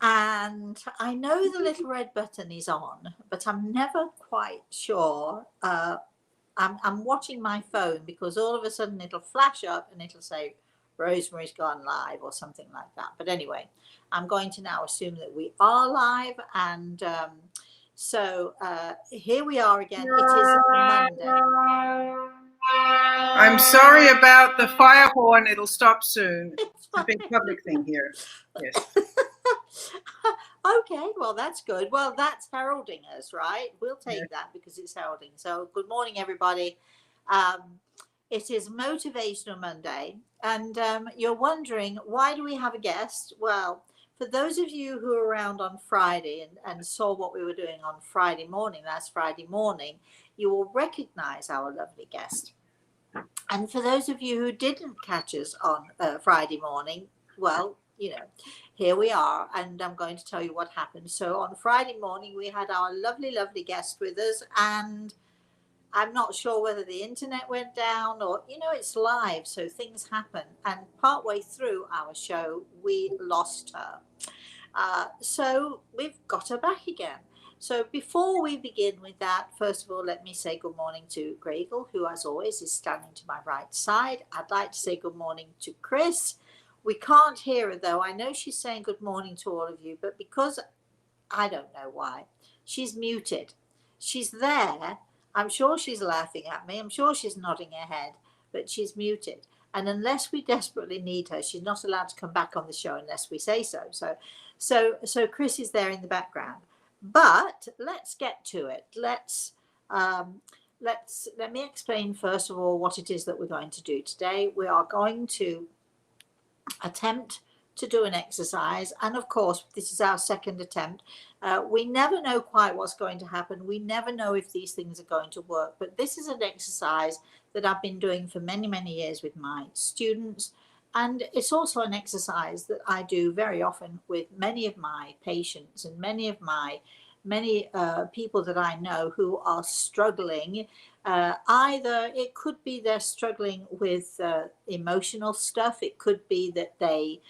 And I know the little red button is on, but I'm never quite sure. I'm watching my phone because all of a sudden it'll flash up and it'll say Rosemary's gone live or something like that. But anyway, I'm going to now assume that we are live. And so here we are again. It is Monday. I'm sorry about the fire horn. It'll stop soon. It's a big public thing here. Yes. Okay, well, that's good. Well, that's heralding us, right? We'll take that because it's heralding. So good morning, everybody. It is Motivational Monday. And you're wondering, why do we have a guest? Well, for those of you who were around on Friday and saw what we were doing on Friday morning, last Friday morning, you will recognize our lovely guest. And for those of you who didn't catch us on Friday morning, well, you know, here we are, and I'm going to tell you what happened. So on Friday morning, we had our lovely, lovely guest with us, and I'm not sure whether the internet went down or, you know, it's live, so things happen. And partway through our show, we lost her. So we've got her back again. So before we begin with that, first of all, let me say good morning to Gregel, who as always is standing to my right side. I'd like to say good morning to Chris. We can't hear her though. I know she's saying good morning to all of you, but because I don't know why, she's muted. She's there. I'm sure she's laughing at me. I'm sure she's nodding her head, but she's muted. And unless we desperately need her, she's not allowed to come back on the show unless we say so. So Chris is there in the background. But let's get to it. Let me explain first of all what it is that we're going to do today. We are going to attempt to do an exercise, and of course this is our second attempt. We never know quite what's going to happen. We never know if these things are going to work, but this is an exercise that I've been doing for many years with my students, and it's also an exercise that I do very often with many of my patients and many people that I know who are struggling. Either it could be they're struggling with emotional stuff. It could be that they,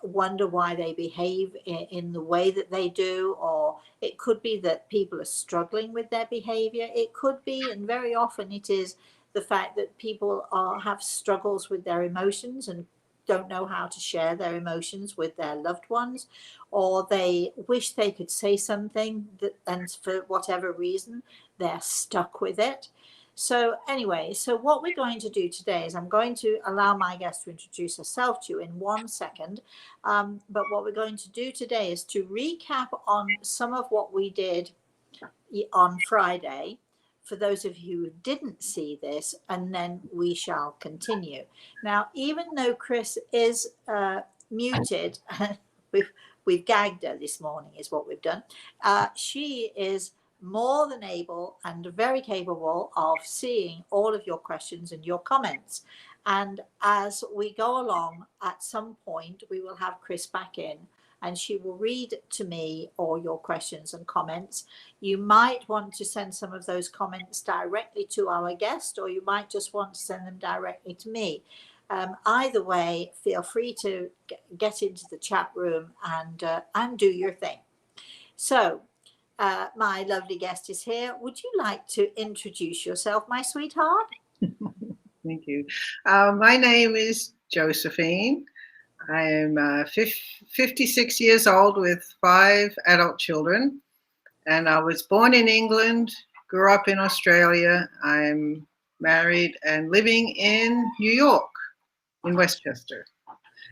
wonder why they behave in the way that they do, or it could be that people are struggling with their behavior. It could be, and very often it is, the fact that people have struggles with their emotions and don't know how to share their emotions with their loved ones, or they wish they could say something and for whatever reason they're stuck with it. So anyway, so what we're going to do today is I'm going to allow my guest to introduce herself to you in 1 second. But what we're going to do today is to recap on some of what we did on Friday, for those of you who didn't see this, and then we shall continue. Now, even though Chris is muted, we've gagged her this morning is what we've done. She is more than able and very capable of seeing all of your questions and your comments. And as we go along, at some point, we will have Chris back in and she will read to me all your questions and comments. You might want to send some of those comments directly to our guest, or you might just want to send them directly to me. Either way, feel free to get into the chat room and do your thing. So my lovely guest is here. Would you like to introduce yourself, my sweetheart? Thank you. My name is Josephine. I am 56 years old with 5 adult children, and I was born in England, grew up in Australia. I'm married and living in New York, in Westchester.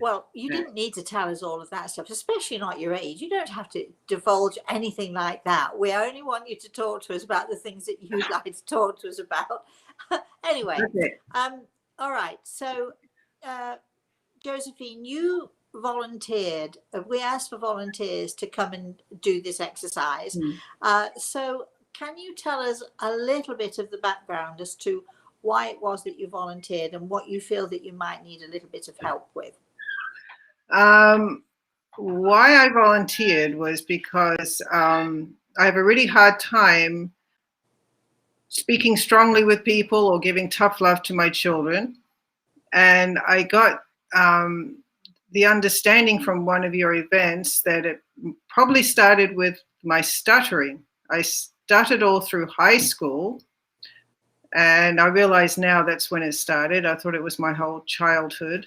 Well, you didn't need to tell us all of that stuff, especially not your age. You don't have to divulge anything like that. We only want you to talk to us about the things that you'd like to talk to us about. Anyway, okay. All right. So, Josephine, you volunteered. We asked for volunteers to come and do this exercise. So can you tell us a little bit of the background as to why it was that you volunteered and what you feel that you might need a little bit of help with? Why I volunteered was because I have a really hard time speaking strongly with people or giving tough love to my children. And I got the understanding from one of your events that it probably started with my stuttering. I stuttered all through high school, and I realize now that's when it started. I thought it was my whole childhood.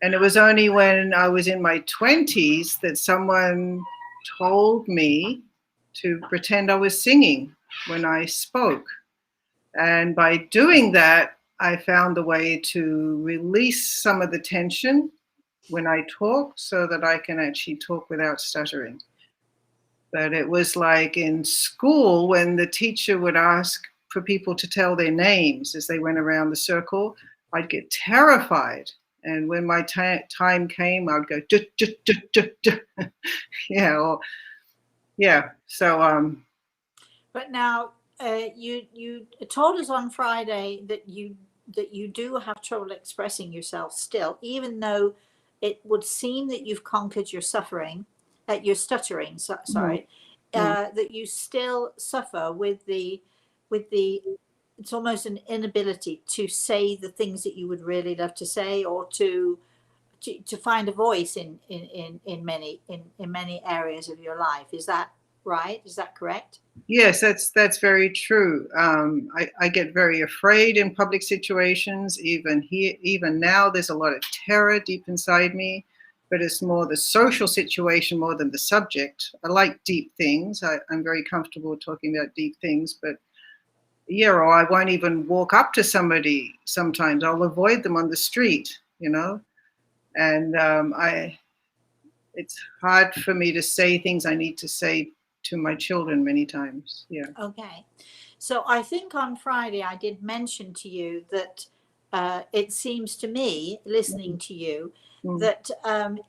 And it was only when I was in my 20s that someone told me to pretend I was singing when I spoke. And by doing that, I found a way to release some of the tension when I talk so that I can actually talk without stuttering. But it was like in school when the teacher would ask for people to tell their names as they went around the circle, I'd get terrified. And when my time came, I'd go, duh, duh, duh, duh, duh. Yeah, or, yeah. So, But now, you told us on Friday that you do have trouble expressing yourself still, even though it would seem that you've conquered your suffering, your stuttering. Sorry, that you still suffer with the it's almost an inability to say the things that you would really love to say, or to find a voice in many areas of your life. Is that right? Is that correct? yes, that's very true. I get very afraid in public situations. Even here, even now, there's a lot of terror deep inside me. But it's more the social situation more than the subject. I like deep things. I'm very comfortable talking about deep things. But yeah, or I won't even walk up to somebody. Sometimes I'll avoid them on the street. And it's hard for me to say things I need to say to my children many times. Yeah. Okay. So I think on Friday I did mention to you that it seems to me, listening to you, that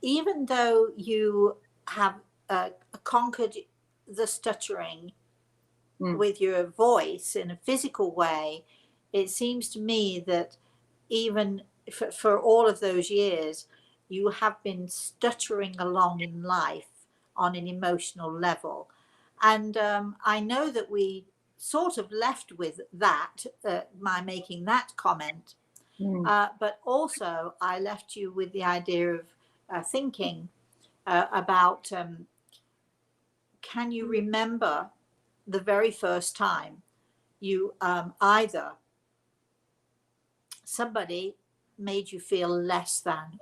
even though you have conquered the stuttering with your voice in a physical way, it seems to me that even for all of those years, you have been stuttering along in life on an emotional level. And I know that we sort of left with that, my making that comment. But also, I left you with the idea of thinking about can you remember the very first time you either somebody made you feel less than,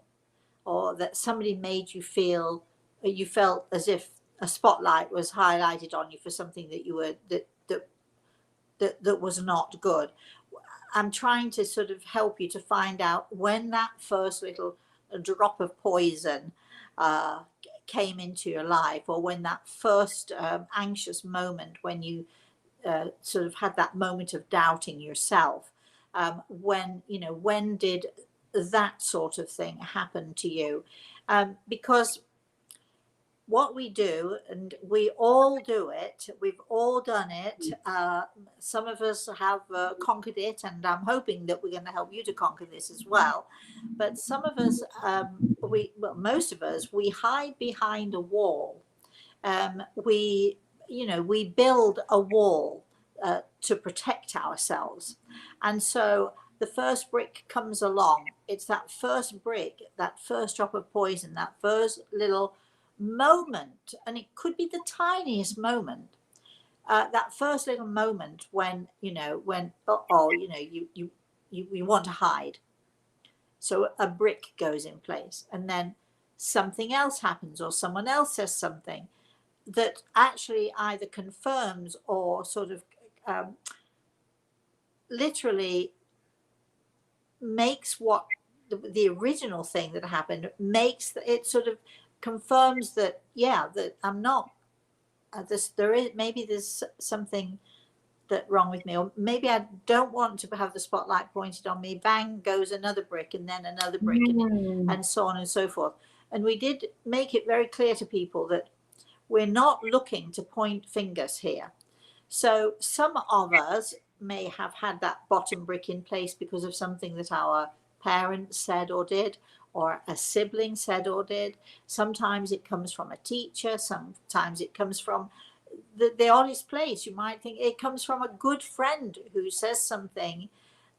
or that somebody made you feel, you felt as if a spotlight was highlighted on you for something that you were that was not good. I'm trying to sort of help you to find out when that first little drop of poison came into your life, or when that first anxious moment, when you sort of had that moment of doubting yourself. When did that sort of thing happen to you? Because what we do, and we all do it, we've all done it. Some of us have conquered it, and I'm hoping that we're going to help you to conquer this as well. But some of us, most of us, we hide behind a wall. We build a wall to protect ourselves. And so the first brick comes along. It's that first brick, that first drop of poison, that first little moment, and it could be the tiniest moment, that first little moment when you want to hide. So a brick goes in place, and then something else happens, or someone else says something that actually either confirms or sort of literally makes what the original thing that happened, makes it sort of confirms that, yeah, that I'm not maybe there's something that wrong with me, or maybe I don't want to have the spotlight pointed on me. Bang goes another brick, and then another brick, and so on and so forth. And we did make it very clear to people that we're not looking to point fingers here. So some of us may have had that bottom brick in place because of something that our parents said or did, or a sibling said or did. Sometimes it comes from a teacher. Sometimes it comes from the oddest place. You might think it comes from a good friend who says something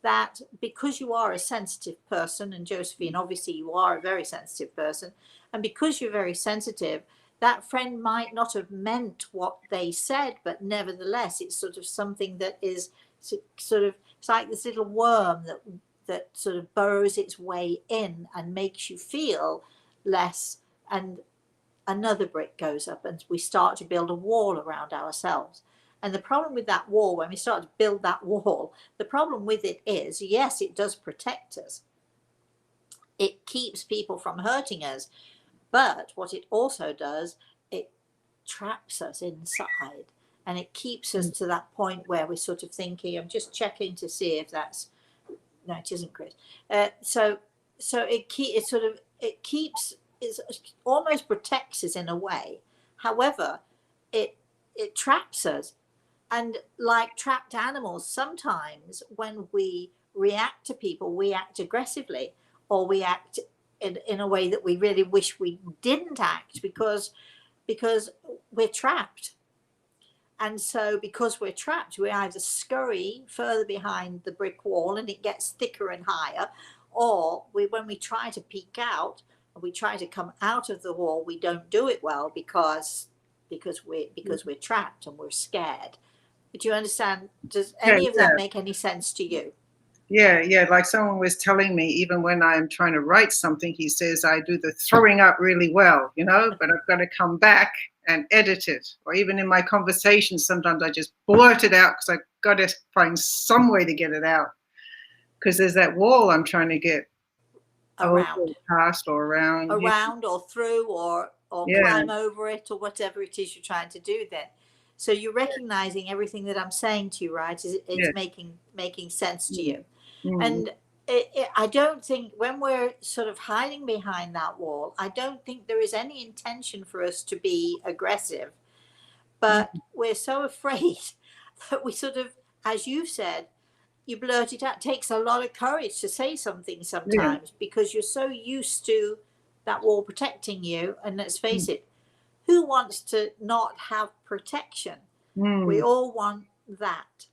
that because you are a sensitive person, and Josephine, obviously you are a very sensitive person, and because you're very sensitive, that friend might not have meant what they said, but nevertheless, it's sort of something that is sort of, it's like this little worm that sort of burrows its way in and makes you feel less, and another brick goes up and we start to build a wall around ourselves. And the problem with that wall, when we start to build that wall, the problem with it is, yes, it does protect us. It keeps people from hurting us. But what it also does, it traps us inside, and it keeps us to that point where we're sort of thinking, I'm just checking to see if that's, no, it isn't, Chris. So it keeps, it almost protects us in a way. However, it traps us. And like trapped animals, sometimes when we react to people, we act aggressively, or we act in a way that we really wish we didn't act, because we're trapped. And so because we're trapped, we either scurry further behind the brick wall and it gets thicker and higher, or when we try to peek out, we try to come out of the wall, we don't do it well because we're trapped and we're scared. Do you understand? Does any of that make any sense to you? Yeah. Like someone was telling me, even when I'm trying to write something, he says I do the throwing up really well, but I've got to come back and edit it. Or even in my conversations, sometimes I just blurt it out because I've got to find some way to get it out. Because there's that wall I'm trying to get around, past or around, or through, or climb over it, or whatever it is you're trying to do then. So you're recognizing everything that I'm saying to you, right? It's making sense to you. And I don't think, when we're sort of hiding behind that wall, I don't think there is any intention for us to be aggressive, but we're so afraid that we sort of, as you said, you blurt it out. It takes a lot of courage to say something sometimes, because you're so used to that wall protecting you. And let's face it, who wants to not have protection? We all want that.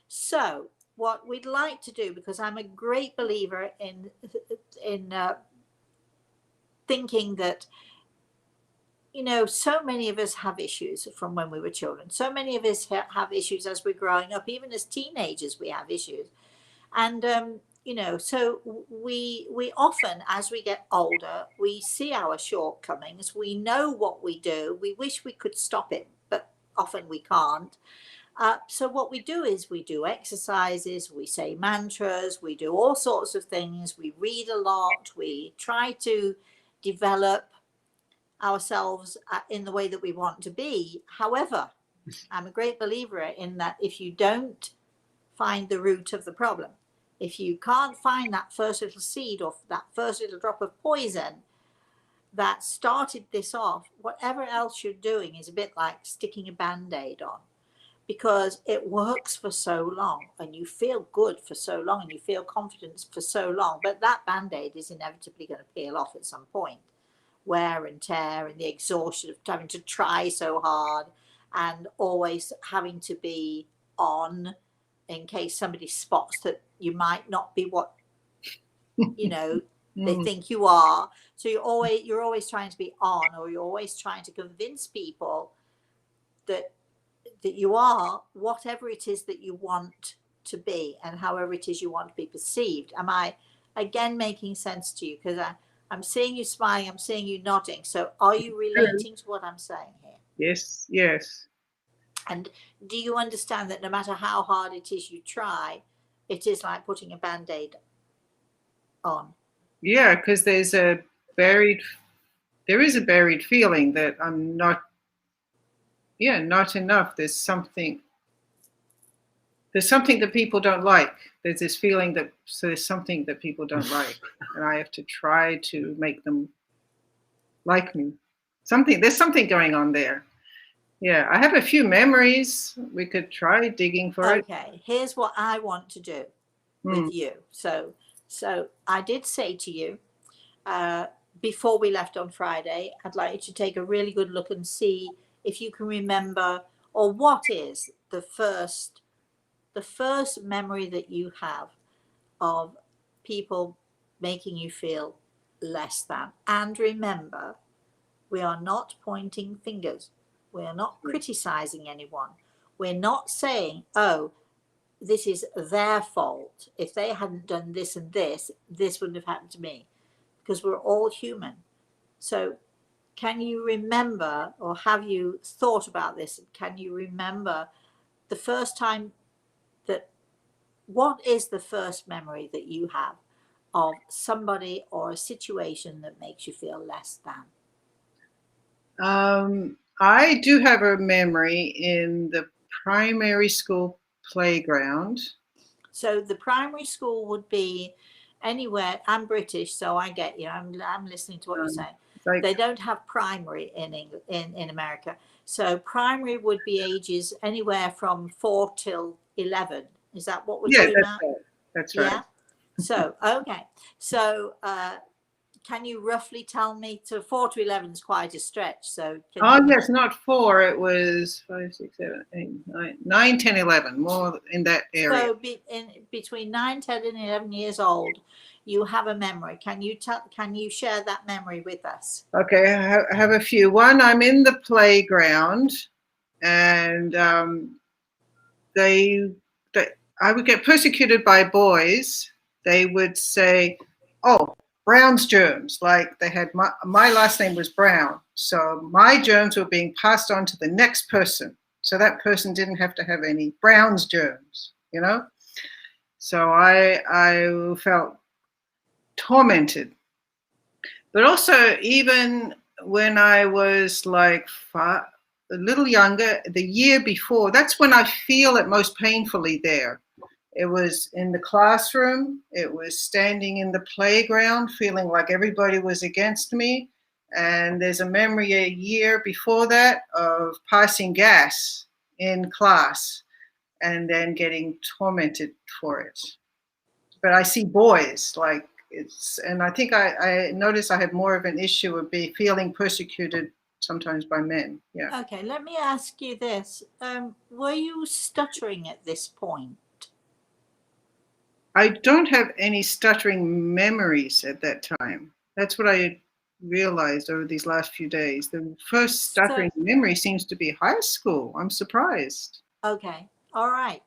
So what we'd like to do, because I'm a great believer in thinking that, so many of us have issues from when we were children. So many of us have issues as we're growing up. Even as teenagers, we have issues. And, so we often, as we get older, we see our shortcomings. We know what we do. We wish we could stop it, but often we can't. So what we do is we do exercises, we say mantras, we do all sorts of things. We read a lot. We try to develop ourselves in the way that we want to be. However, I'm a great believer in that if you don't find the root of the problem, if you can't find that first little seed or that first little drop of poison that started this off, whatever else you're doing is a bit like sticking a band-aid on, because it works for so long and you feel good for so long and you feel confidence for so long, but that band-aid is inevitably going to peel off at some point. Wear and tear and the exhaustion of having to try so hard and always having to be on in case somebody spots that you might not be what they think you are. So you're always trying to be on, or you're always trying to convince people that you are whatever it is that you want to be, and however it is you want to be perceived. Am I again making sense to you? Because I'm seeing you smiling, I'm seeing you nodding. So are you relating to what I'm saying here? Yes. And do you understand that no matter how hard it is you try, it is like putting a band-aid on? Yeah, because there is a buried feeling that I'm not enough. There's something that people don't like. There's this feeling that there's something that people don't like, and I have to try to make them like me. There's something going on there. Yeah, I have a few memories. We could try digging for it. Okay, here's what I want to do with you. So I did say to you before we left on Friday, I'd like you to take a really good look and see if you can remember, or what is the first memory that you have of people making you feel less than. And remember, we are not pointing fingers. We are not criticizing anyone. We're not saying, oh, this is their fault. If they hadn't done this and this wouldn't have happened to me, because we're all human. So can you remember, or have you thought about this? Can you remember the first time that, what is the first memory that you have of somebody or a situation that makes you feel less than? I do have a memory in the primary school playground. So the primary school would be anywhere. I'm British, so I get you. I'm listening to what you're saying. Like, they don't have primary in England, in America. So primary would be ages anywhere from 4 till 11. Is that what we're talking about? Right. That's right. Yeah. So okay. So can you roughly tell me, to 4 to 11 is quite a stretch. So yes, not 4. It was 5, 6, 7, 8, 9, 10, 11, more in that area. So between 9, 10, and 11 years old, you have a memory. Can you share that memory with us? Okay, I have a few. One, I'm in the playground, and I would get persecuted by boys. They would say, "Oh, Brown's germs." Like they had my last name was Brown, so my germs were being passed on to the next person. So that person didn't have to have any Brown's germs, you know. So I felt tormented. But also, even when I was like a little younger, the year before, that's when I feel it most painfully there. It was in the classroom. It was standing in the playground, feeling like everybody was against me. And there's a memory a year before that of passing gas in class and then getting tormented for it. But I see boys, like, and I think I noticed I had more of an issue of feeling persecuted sometimes by men. Yeah. Okay, let me ask you this. Were you stuttering at this point? I don't have any stuttering memories at that time. That's what I realized over these last few days. The first stuttering memory seems to be high school. I'm surprised. Okay. All right.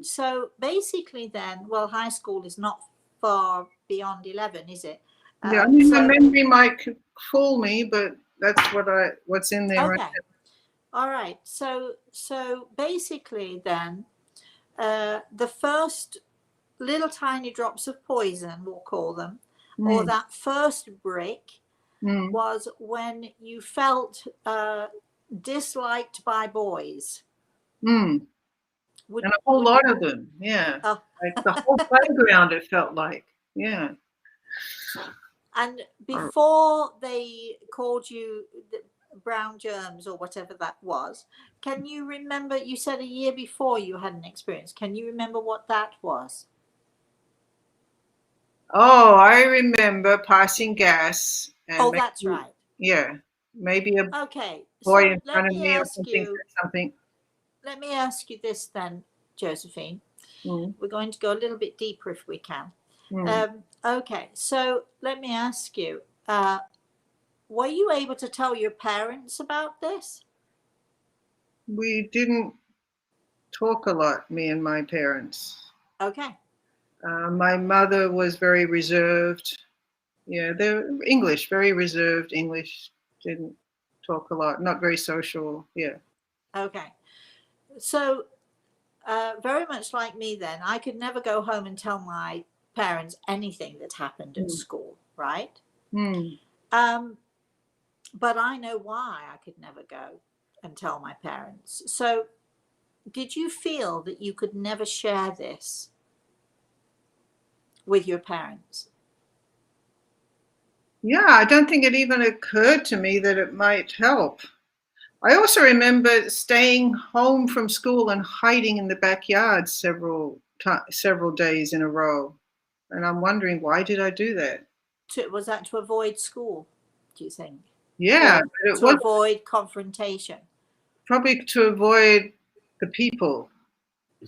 So basically then, well, high school is not far beyond 11, is it? Yeah, I mean, my memory might fool me, but that's what's in there. Okay. Right now. All right. So basically then, the first little tiny drops of poison, we'll call them, or that first brick was when you felt disliked by boys. And a whole lot of them, yeah. Like the whole playground, it felt like, yeah. And before they called you brown germs or whatever that was, can you remember, you said a year before you had an experience. Can you remember what that was? Oh, I remember passing gas. And that's right. Yeah, maybe a so boy in front of me or something. Let me ask you this then, Josephine. We're going to go a little bit deeper if we can. Okay, so let me ask you, were you able to tell your parents about this? We didn't talk a lot, me and my parents. Okay. My mother was very reserved. Yeah, they're English, very reserved English. Didn't talk a lot, not very social. Yeah. Okay. So very much like me then, I could never go home and tell my parents anything that happened at school, right? But I know why I could never go and tell my parents. So did you feel that you could never share this with your parents? Yeah, I don't think it even occurred to me that it might help. I also remember staying home from school and hiding in the backyard several days in a row. And I'm wondering, why did I do that? Was that to avoid school, do you think? Yeah. To avoid confrontation? Probably to avoid the people.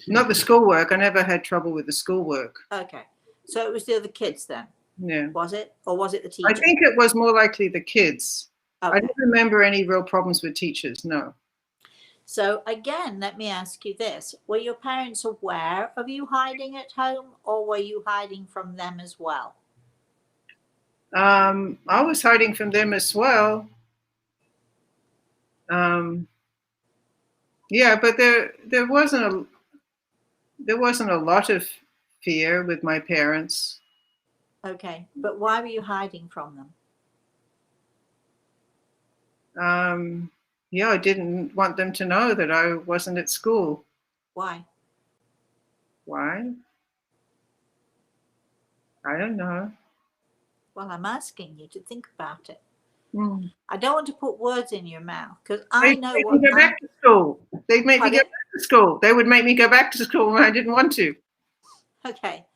Not the schoolwork. I never had trouble with the schoolwork. Okay. So it was the other kids then, Yeah. was it? Or was it the I teacher? think it was more likely the kids. I Okay. don't remember any real problems with teachers, no. So again, let me ask you this. Were your parents aware of you hiding at home, or were you hiding from them as well? I was hiding from them as well. Yeah, but there wasn't a lot of fear with my parents. Okay. But why were you hiding from them? Yeah, I didn't want them to know that I wasn't at school. Why? Why? I don't know. Well, I'm asking you to think about it. Mm. I don't want to put words in your mouth because They'd I know make what me go back to school. They'd make me go Pardon? back to school. They would make me go back to school when I didn't want to. Okay.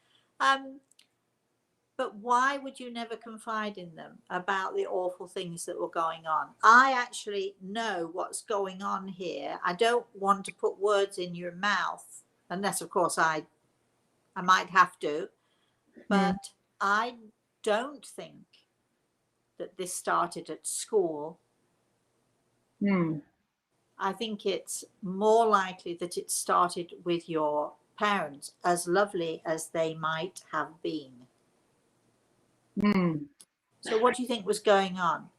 But why would you never confide in them about the awful things that were going on? I actually know what's going on here. I don't want to put words in your mouth, unless, of course, I might have to. But I don't think that this started at school. I think it's more likely that it started with your parents, as lovely as they might have been. So what do you think was going on?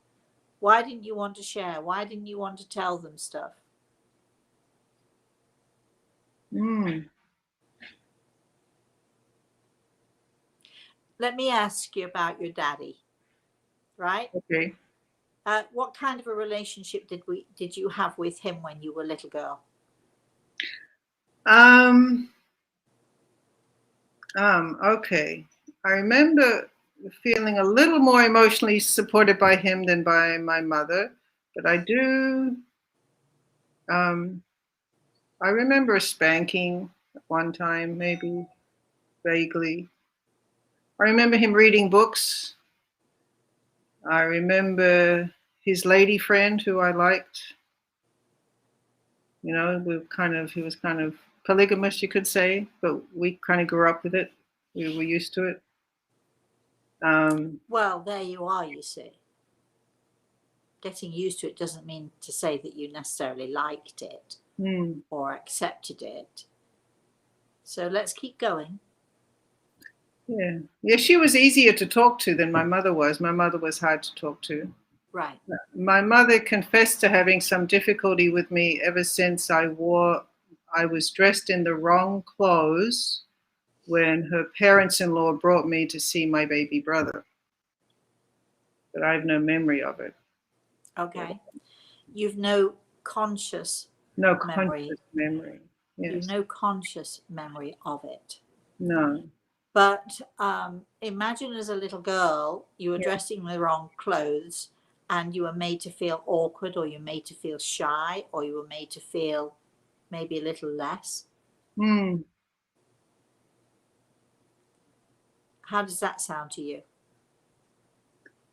Why didn't you want to share? Why didn't you want to tell them stuff? Let me ask you about your daddy, right? Okay. What kind of a relationship did you have with him when you were a little girl? Okay. I remember feeling a little more emotionally supported by him than by my mother, but I remember a spanking at one time, maybe vaguely. I remember him reading books. I remember his lady friend who I liked. You know, he was kind of polygamous, you could say, but we kind of grew up with it. We were used to it. Well, there you are, you see. Getting used to it doesn't mean to say that you necessarily liked it or accepted it. So let's keep going. Yeah. Yeah, she was easier to talk to than my mother was. My mother was hard to talk to. Right. My mother confessed to having some difficulty with me ever since I was dressed in the wrong clothes when her parents-in-law brought me to see my baby brother. But I have no memory of it. Okay. You've no conscious memory. Conscious memory. Yes. You've no conscious memory of it. No. But imagine as a little girl, you were dressed in the wrong clothes and you were made to feel awkward, or you were made to feel shy, or you were made to feel maybe a little less. How does that sound to you?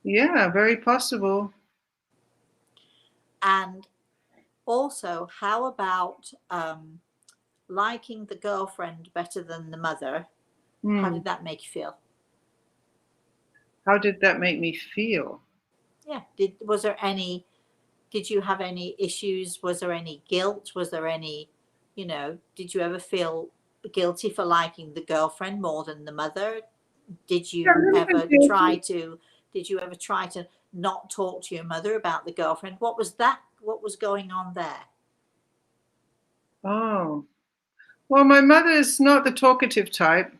Yeah, very possible. And also, how about liking the girlfriend better than the mother? How did that make you feel? How did that make me feel? Yeah. Did you have any issues? Was there any guilt? Was there any, did you ever feel guilty for liking the girlfriend more than the mother? Did you ever try to not talk to your mother about the girlfriend? What was going on there? Oh, well, my mother is not the talkative type.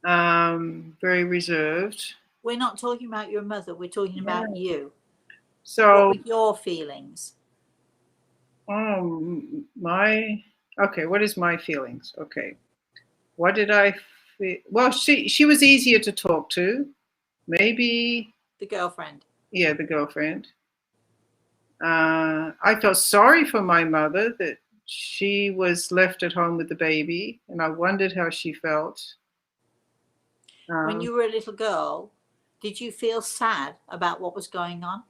Very reserved. We're not talking about your mother. We're talking about you. So, what were your feelings? Okay, what is my feelings? Okay. What did I feel? Well, she was easier to talk to. Maybe. The girlfriend. Yeah, the girlfriend. I felt sorry for my mother that she was left at home with the baby, and I wondered how she felt. When you were a little girl, did you feel sad about what was going on?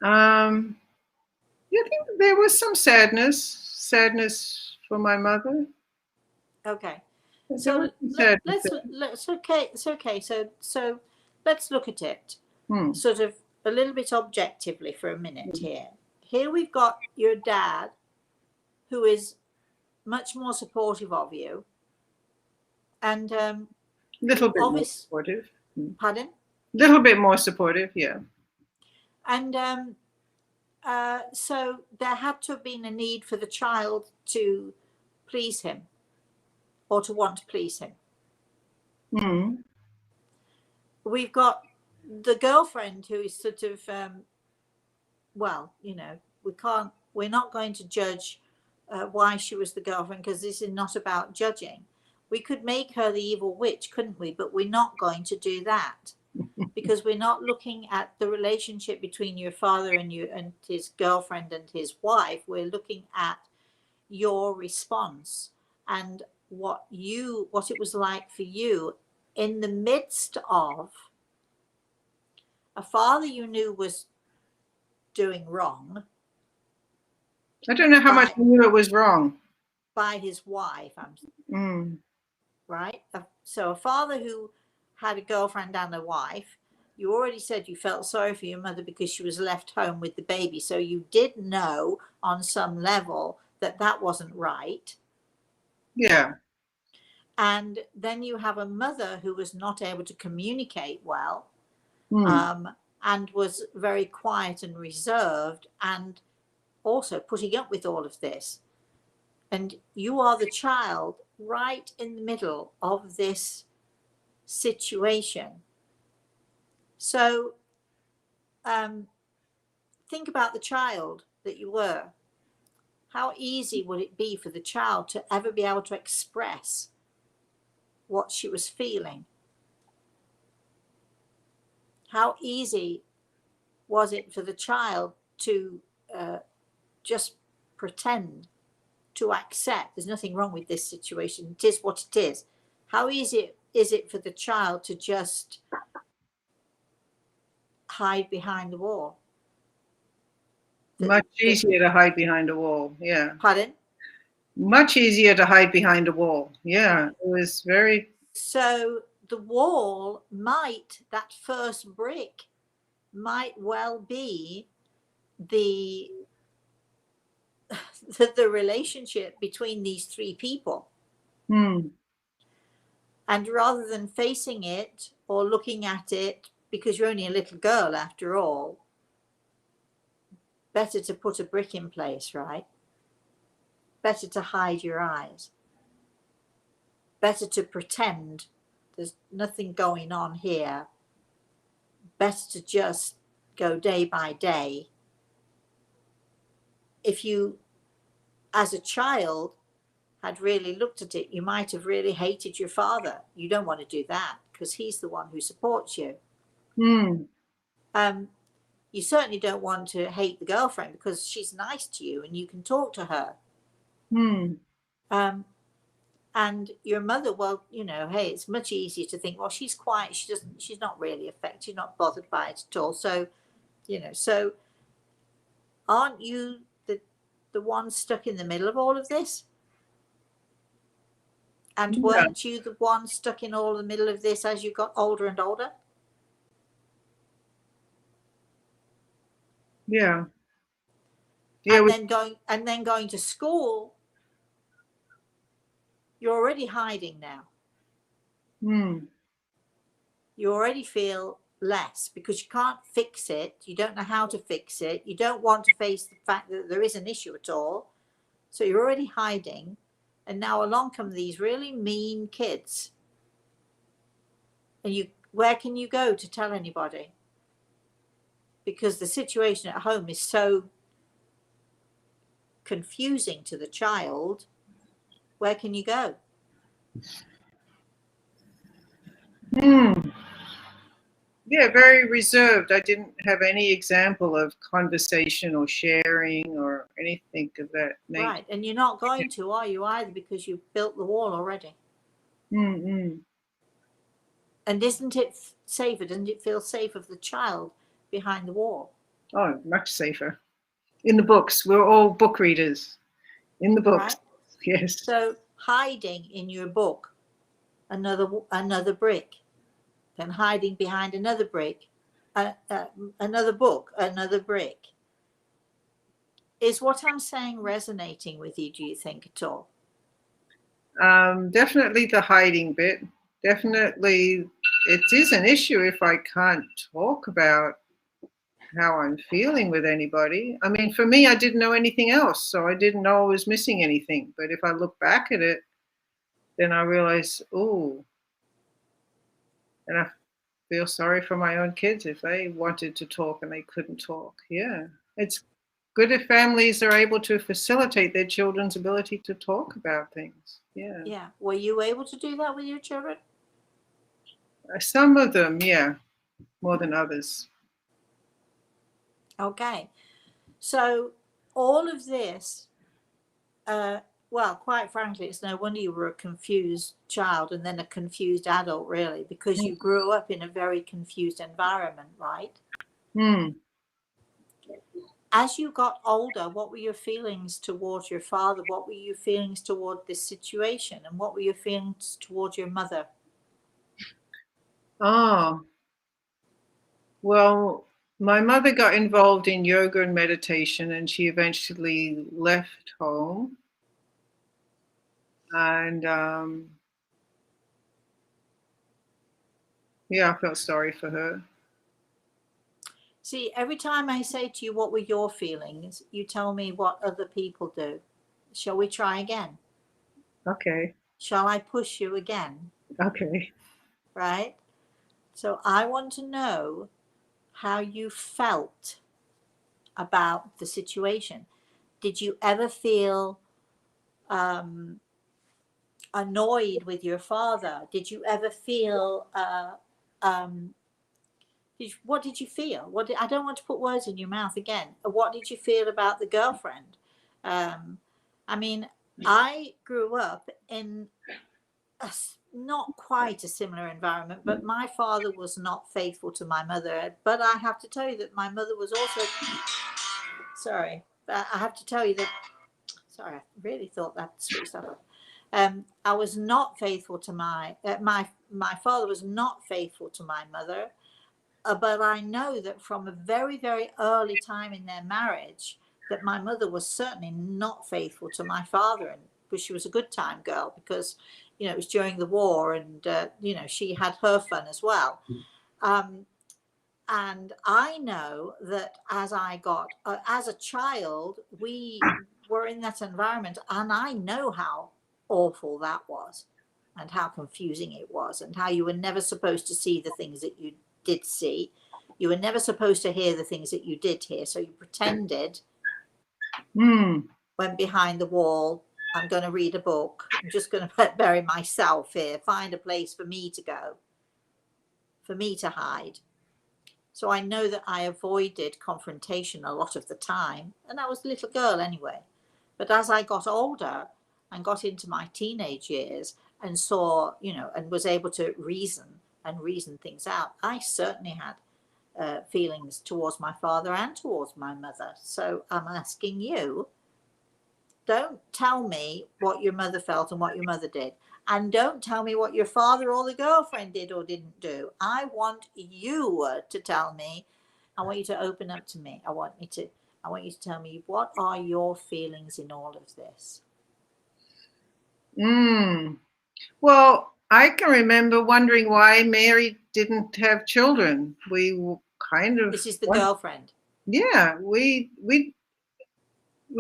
Yeah, I think there was some sadness, sadness for my mother. Okay. There So wasn't sadness let's okay. It's okay. So let's look at it there. sort of a little bit objectively for a minute here. Here we've got your dad, who is much more supportive of you, and Little bit more obvious. supportive. Pardon? Little bit more supportive, yeah. And so there had to have been a need for the child to please him, or to want to please him. Mm. We've got the girlfriend who is sort of, well, you know, we're not going to judge why she was the girlfriend, because this is not about judging. We could make her the evil witch, couldn't we? But we're not going to do that, because we're not looking at the relationship between your father and you and his girlfriend and his wife. We're looking at your response and what it was like for you in the midst of a father you knew was doing wrong. I don't know how much I knew it was wrong. By his wife, right? So a father who had a girlfriend and a wife, you already said you felt sorry for your mother because she was left home with the baby. So you did know on some level that that wasn't right. Yeah. And then you have a mother who was not able to communicate well, and was very quiet and reserved, and also putting up with all of this. And you are the child right in the middle of this situation. So think about the child that you were. How easy would it be for the child to ever be able to express what she was feeling? How easy was it for the child to just pretend to accept there's nothing wrong with this situation, it is what it is? How easy is it for the child to just hide behind the wall? Much easier to hide behind a wall, yeah. Pardon? Much easier to hide behind a wall, yeah. It was very... So the wall that first brick might well be the relationship between these three people. And rather than facing it or looking at it, because you're only a little girl after all, better to put a brick in place, right? Better to hide your eyes. Better to pretend there's nothing going on here. Better to just go day by day. If you, as a child, had really looked at it, you might have really hated your father. You don't want to do that because he's the one who supports you. You certainly don't want to hate the girlfriend because she's nice to you and you can talk to her. And your mother, well, you know, hey, it's much easier to think, well, she's quiet, she's not really affected, she's not bothered by it at all. So, you know, so aren't you the one stuck in the middle of all of this? And weren't you the one stuck in all the middle of this as you got older and older? Yeah. And then going to school, you're already hiding now. You already feel less because you can't fix it. You don't know how to fix it. You don't want to face the fact that there is an issue at all. So you're already hiding. And now along come these really mean kids. And where can you go to tell anybody? Because the situation at home is so confusing to the child. Where can you go? Yeah, very reserved. I didn't have any example of conversation or sharing or anything of that nature. Right, and you're not going to, are you, either, because you've built the wall already. And isn't it safer? Doesn't it feel safer for the child behind the wall? Oh, much safer. In the books, we're all book readers. In the All books. right. Yes. So hiding in your book, another brick, then hiding behind another brick, another book, another brick. Is what I'm saying resonating with you, do you think, at all? Definitely the hiding bit. Definitely, it is an issue if I can't talk about how I'm feeling with anybody. I mean, for me, I didn't know anything else, so I didn't know I was missing anything. But if I look back at it, then I realize, oh, and I feel sorry for my own kids if they wanted to talk and they couldn't talk. Yeah, it's good if families are able to facilitate their children's ability to talk about things. Yeah. Yeah. Were you able to do that with your children? Some of them, yeah, more than others. Okay. So all of this, well, quite frankly, it's no wonder you were a confused child and then a confused adult, really, because you grew up in a very confused environment, right? Hmm. As you got older, what were your feelings towards your father? What were your feelings toward this situation? And what were your feelings towards your mother? Oh, well, my mother got involved in yoga and meditation, and she eventually left home. And yeah, I felt sorry for her. See, every time I say to you, what were your feelings? You tell me what other people do. Shall we try again? Okay. Shall I push you again? Okay. Right? So I want to know how you felt about the situation. Did you ever feel annoyed with your father? Did you ever feel what did you feel? I don't want to put words in your mouth again. What did you feel about the girlfriend? I mean, I grew up in not quite a similar environment, but my father was not faithful to my mother. But I have to tell you that my mother was also, sorry, I have to tell you that, sorry, I really thought that switched that off. I was not faithful to my father was not faithful to my mother. But I know that from a very, very early time in their marriage, that my mother was certainly not faithful to my father, and but she was a good time girl because, it was during the war, and she had her fun as well. And I know that as I got as a child, we were in that environment, and I know how awful that was, and how confusing it was, and how you were never supposed to see the things that you did see. You were never supposed to hear the things that you did hear. So you pretended, Hmm. went behind the wall. I'm going to read a book. I'm just going to bury myself here, find a place for me to go, for me to hide. So I know that I avoided confrontation a lot of the time. And I was a little girl anyway. But as I got older and got into my teenage years and saw, and was able to reason things out, I certainly had feelings towards my father and towards my mother. So I'm asking you, don't tell me what your mother felt and what your mother did. And don't tell me what your father or the girlfriend did or didn't do. I want you to tell me. I want you to open up to me. I want you to tell me, what are your feelings in all of this? Well, I can remember wondering why Mary didn't have children. We kind of. This is the girlfriend. Yeah, we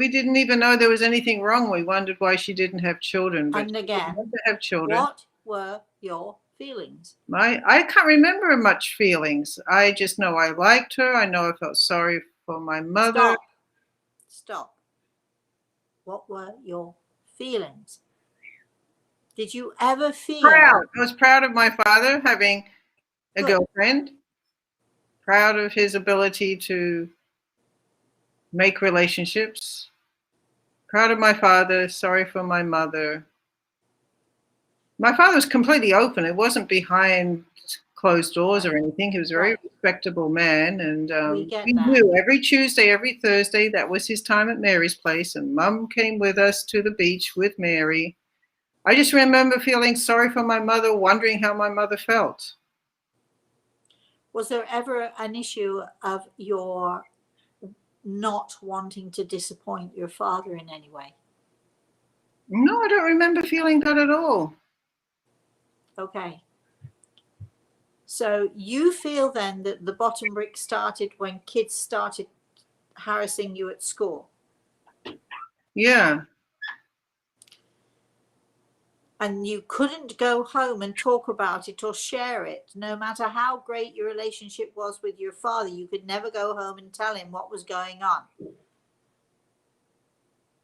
didn't even know there was anything wrong. We wondered why she didn't have children. But And again, she wanted to have children. What were your feelings? I can't remember much feelings. I just know I liked her. I know I felt sorry for my mother. Stop. What were your feelings? Did you ever feel Proud? I was proud of my father having a girlfriend. Proud of his ability to make relationships. Proud of my father. Sorry for my mother. My father was completely open. It wasn't behind closed doors or Right. anything. He was a very Right. respectable man, and We get we that. knew every Tuesday, every Thursday, that was his time at Mary's place, and Mum came with us to the beach with Mary. I just remember feeling sorry for my mother, wondering how my mother felt. Was there ever an issue of your not wanting to disappoint your father in any way? No, I don't remember feeling that at all. Okay. So you feel then that the bottom brick started when kids started harassing you at school? Yeah. And you couldn't go home and talk about it or share it, no matter how great your relationship was with your father. You could never go home and tell him what was going on.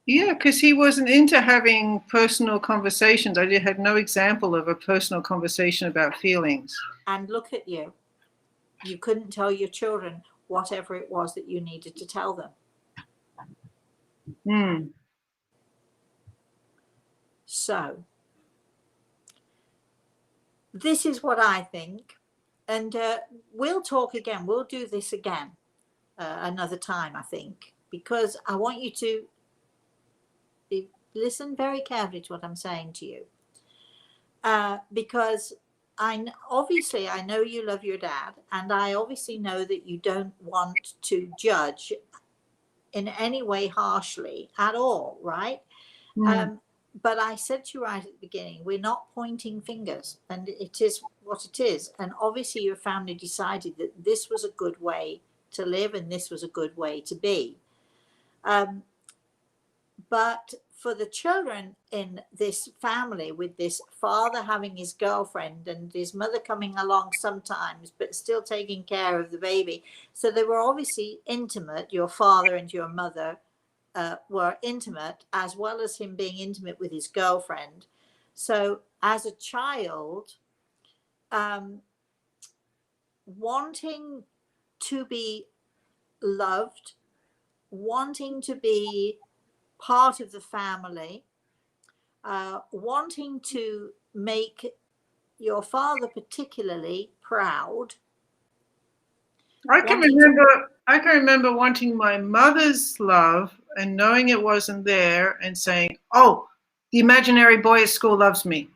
Yeah, because he wasn't into having personal conversations. I had no example of a personal conversation about feelings. And look at you. You couldn't tell your children whatever it was that you needed to tell them. Hmm. So this is what I think. And we'll talk again. We'll do this again another time, I think, because I want you to listen very carefully to what I'm saying to you. Because obviously I know you love your dad, and I obviously know that you don't want to judge in any way harshly at all, right? But I said to you right at the beginning, we're not pointing fingers, and it is what it is. And obviously your family decided that this was a good way to live and this was a good way to be. But for the children in this family, with this father having his girlfriend and his mother coming along sometimes, but still taking care of the baby. So they were obviously intimate. Your father and your mother were intimate, as well as him being intimate with his girlfriend. So as a child, wanting to be loved, wanting to be part of the family, wanting to make your father particularly proud. I can remember wanting my mother's love and knowing it wasn't there and saying, "Oh, the imaginary boy at school loves me."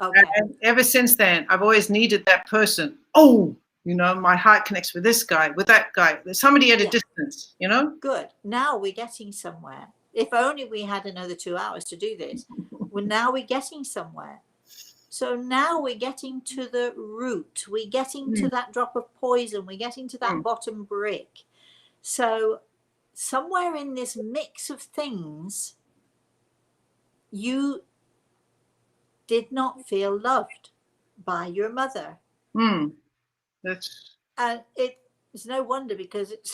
Okay. And ever since then, I've always needed that person. Oh, my heart connects with this guy, with that guy. There's somebody at a distance, Good. Now we're getting somewhere. If only we had another 2 hours to do this. Well, now we're getting somewhere. So now we're getting to the root. We're getting to that drop of poison. We're getting to that bottom brick. So somewhere in this mix of things, you did not feel loved by your mother. That's And it's no wonder, because it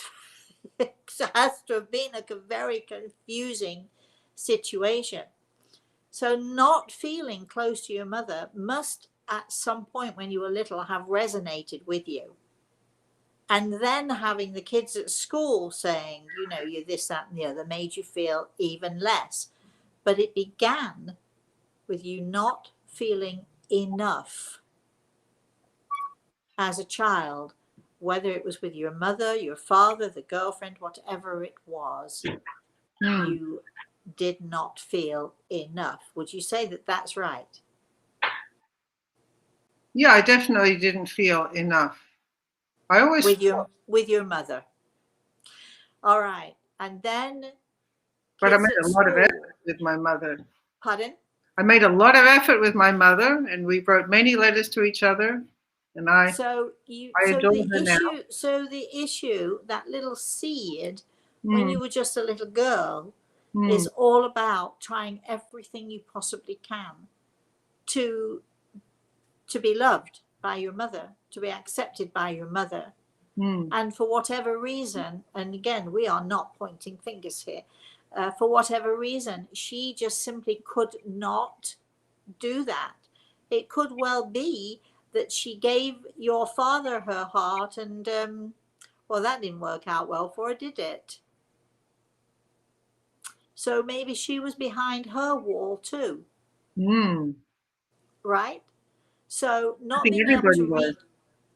has to have been a very confusing situation. So not feeling close to your mother must at some point when you were little have resonated with you. And then having the kids at school saying, you're this, that, and the other made you feel even less. But it began with you not feeling enough as a child, whether it was with your mother, your father, the girlfriend, whatever it was, you did not feel enough. Would you say that that's right? Yeah, I definitely didn't feel enough. I always with your mother. All right. And then But I kids made at a lot of school. effort with my mother. Pardon? I made a lot of effort with my mother, and we wrote many letters to each other. And I adore her now. The issue, that little seed, when Mm, you were just a little girl, mm, is all about trying everything you possibly can to be loved by your mother, to be accepted by your mother. And for whatever reason, and again, we are not pointing fingers here, for whatever reason, she just simply could not do that. It could well be that she gave your father her heart, and well, that didn't work out well for her, did it? So maybe she was behind her wall too, mm. right? So I not think being able everybody to was. read,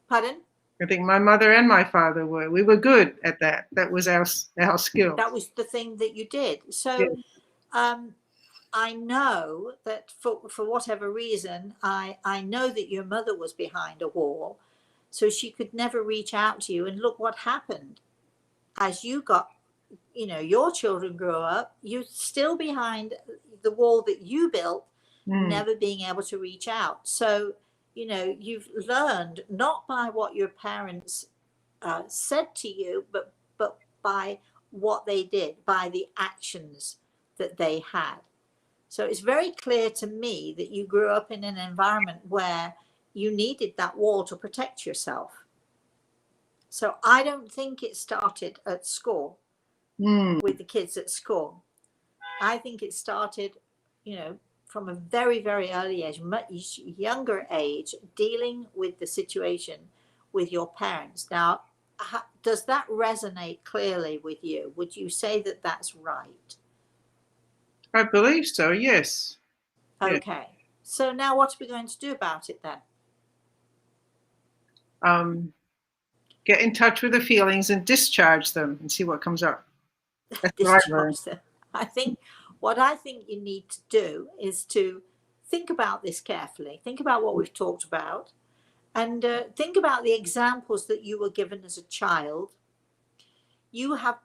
pardon? I think my mother and my father were. We were good at that. That was our skill. That was the thing that you did. So Yes. I know that for whatever reason, I know that your mother was behind a wall, so she could never reach out to you. And look what happened. As you got, your children grew up, you're still behind the wall that you built, Mm. never being able to reach out. So, you've learned not by what your parents said to you, but by what they did, by the actions that they had. So it's very clear to me that you grew up in an environment where you needed that wall to protect yourself. So I don't think it started at school Mm. with the kids at school. I think it started, from a very, very early age, much younger age, dealing with the situation with your parents. Now, does that resonate clearly with you? Would you say that that's right? I believe so. Yes. Yes. Okay. So now what are we going to do about it then? Get in touch with the feelings and discharge them and see what comes up. That's what I learned. Discharge them. What I think you need to do is to think about this carefully. Think about what we've talked about, and think about the examples that you were given as a child. You have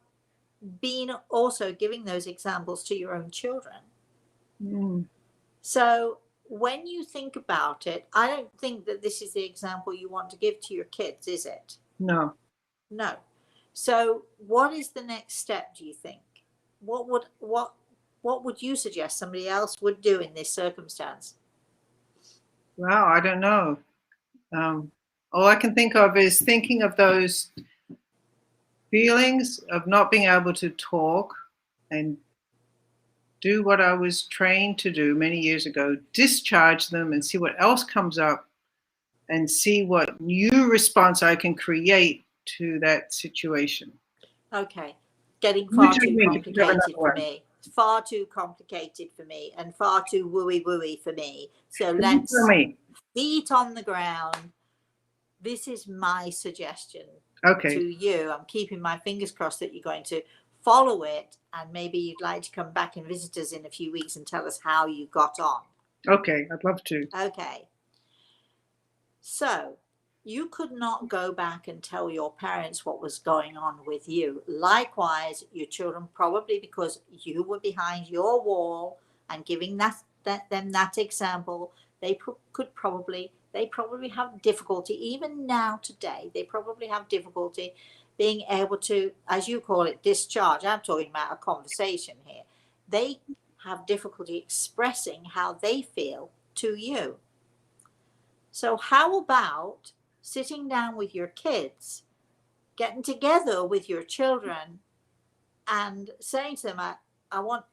been also giving those examples to your own children. Mm. So when you think about it, I don't think that this is the example you want to give to your kids, is it? No. No. So what is the next step, do you think? What would you suggest somebody else would do in this circumstance? Wow. I don't know. All I can think of is thinking of those feelings of not being able to talk and do what I was trained to do many years ago, discharge them and see what else comes up and see what new response I can create to that situation. Okay. Getting You far tell too me if you have another complicated for one. me. Far too complicated for me and far too wooey for me. So You tell let's me. feet on the ground. This is my suggestion to Okay. you. I'm keeping my fingers crossed that you're going to follow it, and maybe you'd like to come back and visit us in a few weeks and tell us how you got on. Okay. I'd love to. Okay. So you could not go back and tell your parents what was going on with you. Likewise, your children, probably because you were behind your wall and giving them that example, they probably have difficulty, even now today, they probably have difficulty being able to, as you call it, discharge. I'm talking about a conversation here. They have difficulty expressing how they feel to you. So how about sitting down with your kids, getting together with your children and saying to them, I want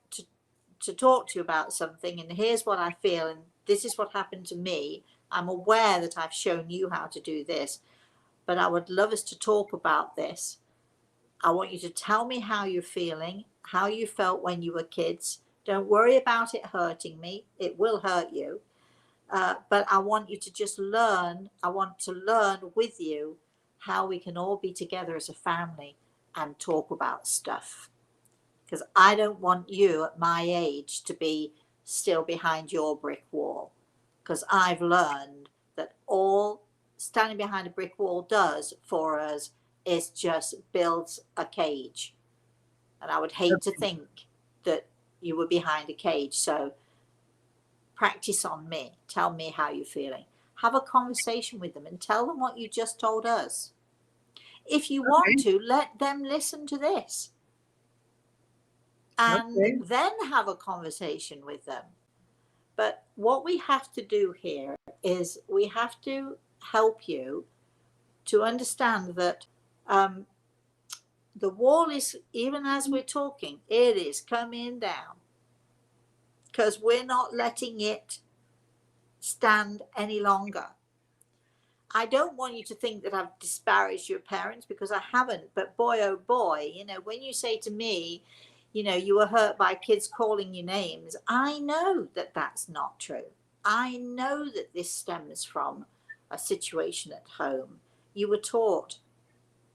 to talk to you about something, and here's what I feel, and this is what happened to me. I'm aware that I've shown you how to do this, but I would love us to talk about this. I want you to tell me how you're feeling, how you felt when you were kids. Don't worry about it hurting me. It will hurt you. But I want you to just learn. I want to learn with you how we can all be together as a family and talk about stuff. Because I don't want you at my age to be still behind your brick wall. Because I've learned that all standing behind a brick wall does for us is just builds a cage. And I would hate to think that you were behind a cage. So practice on me. Tell me how you're feeling. Have a conversation with them and tell them what you just told us. If you want Okay. to, let them listen to this and Okay. then have a conversation with them. But what we have to do here is we have to help you to understand that the wall is, even as we're talking, it is coming down because we're not letting it stand any longer. I don't want you to think that I've disparaged your parents, because I haven't. But boy, oh boy, when you say to me, you were hurt by kids calling you names, I know that that's not true. I know that this stems from a situation at home. You were taught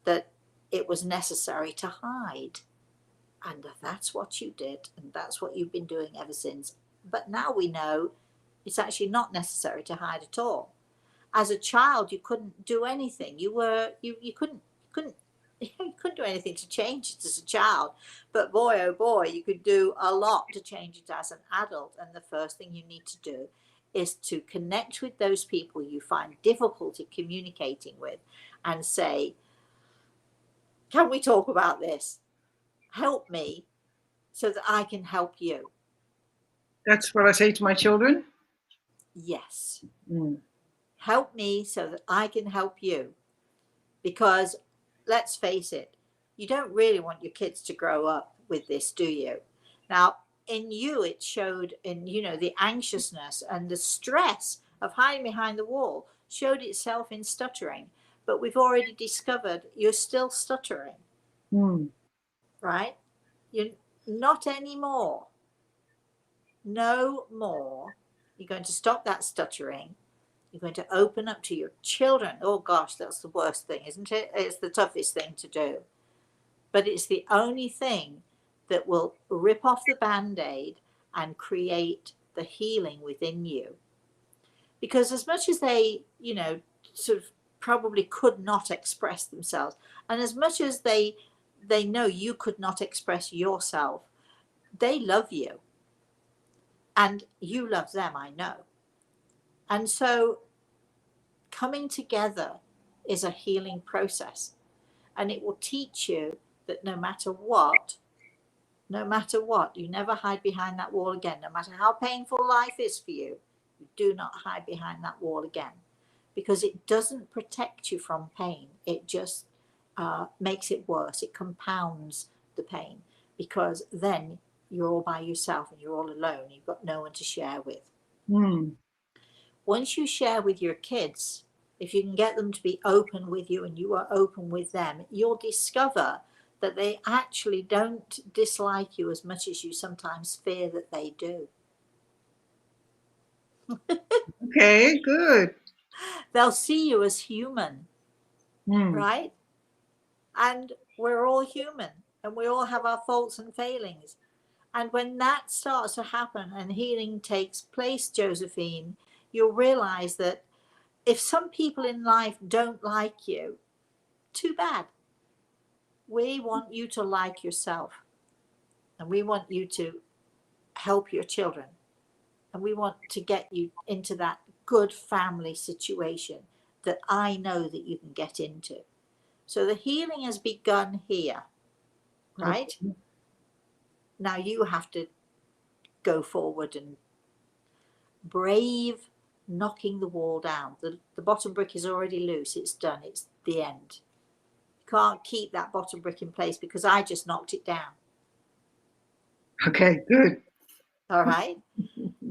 that it was necessary to hide. And that's what you did. And that's what you've been doing ever since. But now we know it's actually not necessary to hide at all. As a child, you couldn't do anything. You couldn't you couldn't do anything to change it as a child. But boy, oh boy, you could do a lot to change it as an adult. And the first thing you need to do is to connect with those people you find difficulty communicating with and say, can we talk about this? Help me so that I can help you. That's what I say to my children. Yes. Mm. Help me so that I can help you. Because let's face it, you don't really want your kids to grow up with this, do you? Now, in you, it showed in, you know, the anxiousness and the stress of hiding behind the wall showed itself in stuttering. But we've already discovered you're still stuttering, right? You're not anymore. No more. You're going to stop that stuttering. You're going to open up to your children. Oh gosh, that's the worst thing, isn't it? It's the toughest thing to do. But it's the only thing that will rip off the Band-Aid and create the healing within you. Because as much as they, you know, sort of probably could not express themselves, and as much as they know you could not express yourself, they love you. And you love them, I know. And so coming together is a healing process. And it will teach you that no matter what, you never hide behind that wall again. No matter how painful life is for you, you do not hide behind that wall again. Because it doesn't protect you from pain. It just makes it worse. It compounds the pain. Because then you're all by yourself and you're all alone. You've got no one to share with. Once you share with your kids, if you can get them to be open with you and you are open with them, you'll discover that they actually don't dislike you as much as you sometimes fear that they do. Okay, good. They'll see you as human, right? And we're all human and we all have our faults and failings. And when that starts to happen and healing takes place, Josephine, you'll realize that if some people in life don't like you, too bad. We want you to like yourself. And we want you to help your children. And we want to get you into that good family situation that I know that you can get into. So the healing has begun here, right? Okay. Now you have to go forward and brave knocking the wall down. The bottom brick is already loose. It's done. It's the end. You can't keep that bottom brick in place because I just knocked it down. Okay, good. All right.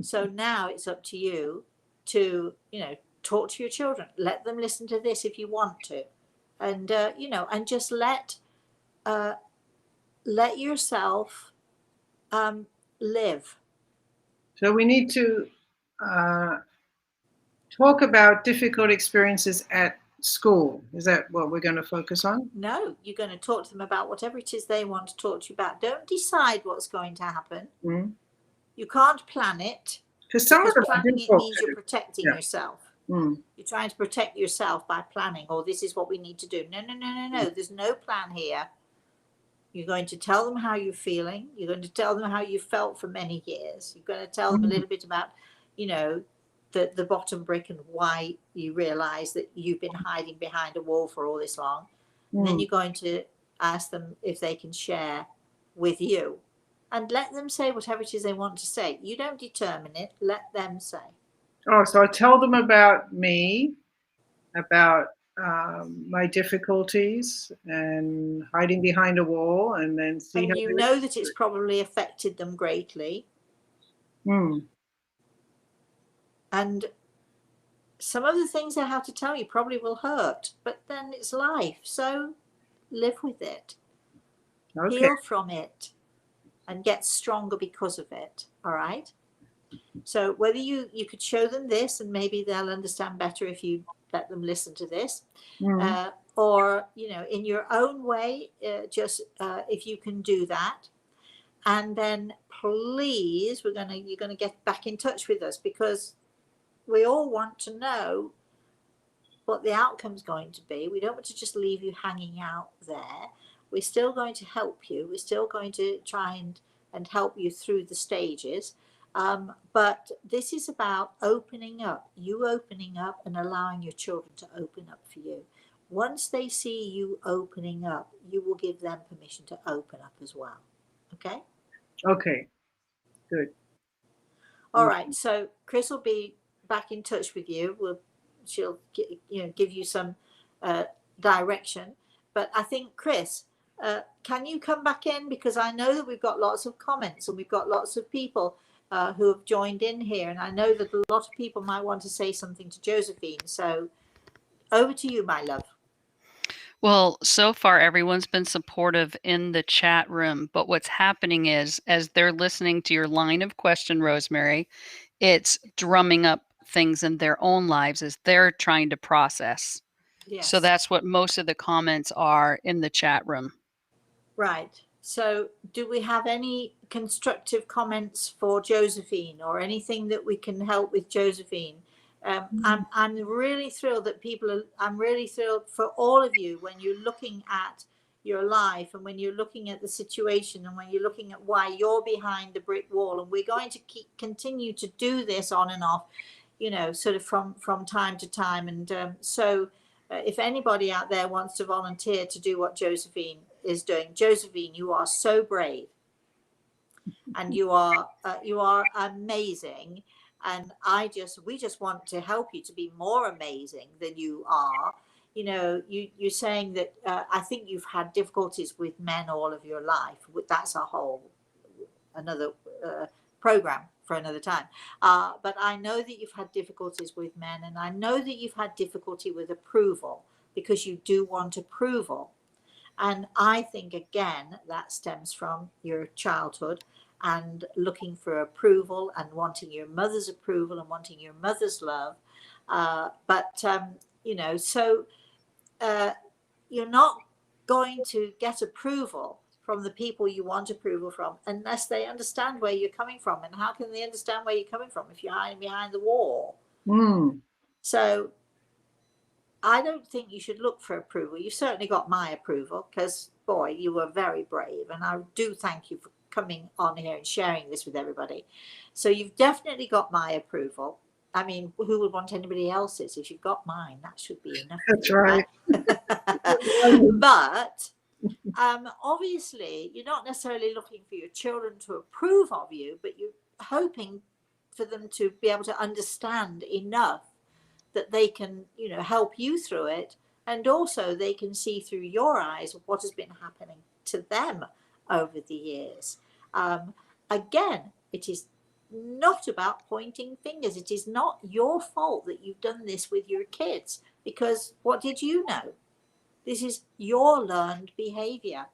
So now it's up to you to, you know, talk to your children. Let them listen to this if you want to. And, you know, and just let yourself live. So we need to talk about difficult experiences at school. Is that what we're going to focus on? No, you're going to talk to them about whatever it is they want to talk to you about. Don't decide what's going to happen. You can't plan it. Because some of them planning it means you're protecting yourself. You're trying to protect yourself by planning, or this is what we need to do. No. There's no plan here. You're going to tell them how you're feeling. You're going to tell them how you felt for many years. You're going to tell them a little bit about, you know, the bottom brick and why you realize that you've been hiding behind a wall for all this long. And then you're going to ask them if they can share with you. And let them say whatever it is they want to say. You don't determine it. Let them say. Oh, so I tell them about me, about my difficulties and hiding behind a wall, and then see. And you know that it's probably affected them greatly. And some of the things I have to tell you probably will hurt, but then it's life. So live with it. Okay. Heal from it and get stronger because of it. All right? So whether you could show them this, and maybe they'll understand better if you let them listen to this, or in your own way, just if you can do that. And then please, you're gonna get back in touch with us, because we all want to know what the outcome's going to be. We don't want to just leave you hanging out there. We're still going to help you. We're still going to try and help you through the stages. But this is about opening up, you opening up and allowing your children to open up for you. Once they see you opening up, you will give them permission to open up as well. Okay? Okay, good. All right. So Chris will be back in touch with you. She'll give you some direction. But I think, Chris, can you come back in? Because I know that we've got lots of comments and we've got lots of people who have joined in here. And I know that a lot of people might want to say something to Josephine. So over to you, my love. Well, so far everyone's been supportive in the chat room, but what's happening is, as they're listening to your line of question, Rosemary, it's drumming up things in their own lives as they're trying to process. Yes. So that's what most of the comments are in the chat room. Right. So do we have any constructive comments for Josephine, or anything that we can help with Josephine? I'm really thrilled that I'm really thrilled for all of you when you're looking at your life, and when you're looking at the situation, and when you're looking at why you're behind the brick wall. And we're going to continue to do this on and off, sort of from time to time. And if anybody out there wants to volunteer to do what Josephine is doing, Josephine, you are so brave, and you are amazing. And we just want to help you to be more amazing than you are. You're saying that I think you've had difficulties with men all of your life. That's another program for another time. But I know that you've had difficulties with men, and I know that you've had difficulty with approval, because you do want approval. And I think, again, that stems from your childhood, and looking for approval, and wanting your mother's approval, and wanting your mother's love. So you're not going to get approval from the people you want approval from unless they understand where you're coming from. And how can they understand where you're coming from if you're hiding behind the wall? So I don't think you should look for approval. You've certainly got my approval, because, boy, you were very brave. And I do thank you for coming on here and sharing this with everybody. So you've definitely got my approval. I mean, who would want anybody else's? If you've got mine, that should be enough. That's right. But obviously, you're not necessarily looking for your children to approve of you, but you're hoping for them to be able to understand enough that they can, help you through it. And also they can see through your eyes what has been happening to them over the years. Again, it is not about pointing fingers. It is not your fault that you've done this with your kids, because what did you know? This is your learned behavior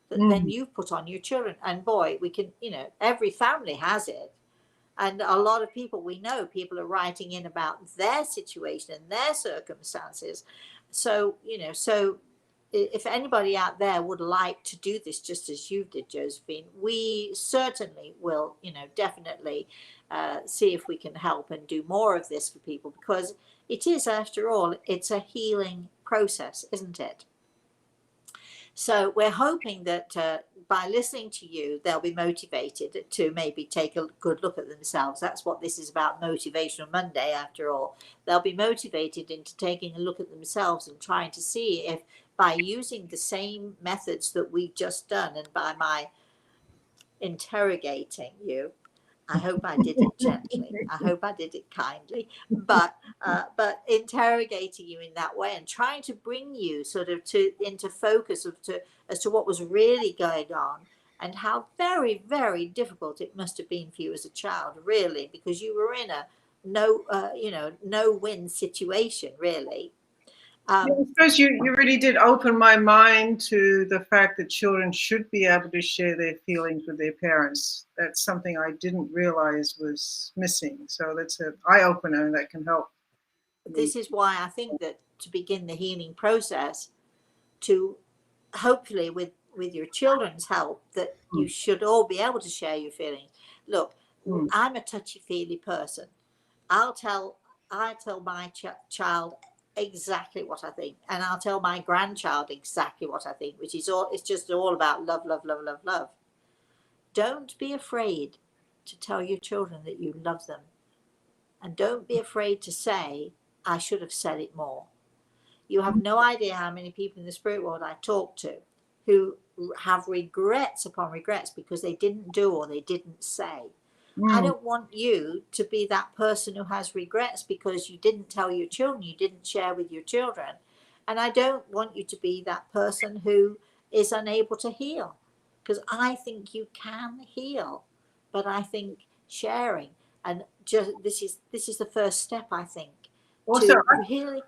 that then you've put on your children. And boy, we can, every family has it. And a lot of people people are writing in about their situation and their circumstances. So, if anybody out there would like to do this just as you did, Josephine, we certainly will, definitely see if we can help and do more of this for people, because it is, after all, it's a healing process, isn't it? So we're hoping that by listening to you, they'll be motivated to maybe take a good look at themselves. That's what this is about, Motivational Monday, after all. They'll be motivated into taking a look at themselves and trying to see if, by using the same methods that we've just done, and by my interrogating you, I hope I did it gently. I hope I did it kindly, but interrogating you in that way and trying to bring you sort of into focus as to what was really going on, and how very, very difficult it must have been for you as a child, really, because you were in a no-win situation, really. Yeah, I suppose you really did open my mind to the fact that children should be able to share their feelings with their parents. That's something I didn't realize was missing. So that's an eye opener that can help me. This is why I think that to begin the healing process, to hopefully with your children's help, that you should all be able to share your feelings. Look, I'm a touchy-feely person. I tell my child exactly what I think, and I'll tell my grandchild exactly what I think, which is all, it's just all about love, love, love, love, love. Don't be afraid to tell your children that you love them, and don't be afraid to say, I should have said it more. You have no idea how many people in the spirit world I talk to who have regrets upon regrets because they didn't do or they didn't say. I don't want you to be that person who has regrets because you didn't tell your children, you didn't share with your children. And I don't want you to be that person who is unable to heal, because I think you can heal. But I think sharing, and just this is the first step, I think, Also, to really.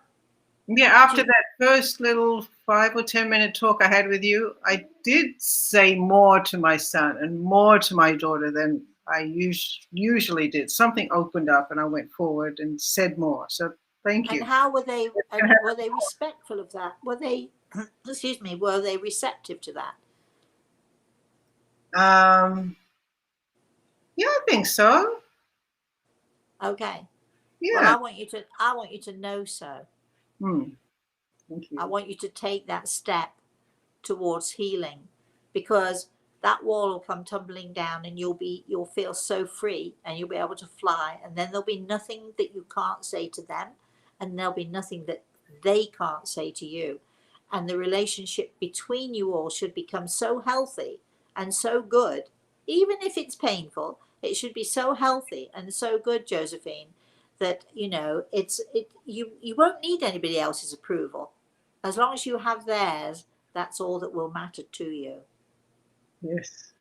yeah, after that first little 5 or 10 minute talk I had with you, I did say more to my son and more to my daughter than I usually did. Something opened up and I went forward and said more. So thank you. And how were they? And were they respectful of that? Were they? Excuse me. Were they receptive to that? Yeah, I think so. Okay. Yeah. Well, I want you to know so. Thank you. I want you to take that step towards healing, because that wall will come tumbling down and you'll feel so free and you'll be able to fly, and then there'll be nothing that you can't say to them, and there'll be nothing that they can't say to you. And the relationship between you all should become so healthy and so good, even if it's painful. It should be so healthy and so good, Josephine, that you won't need anybody else's approval. As long as you have theirs, that's all that will matter to you. Yes.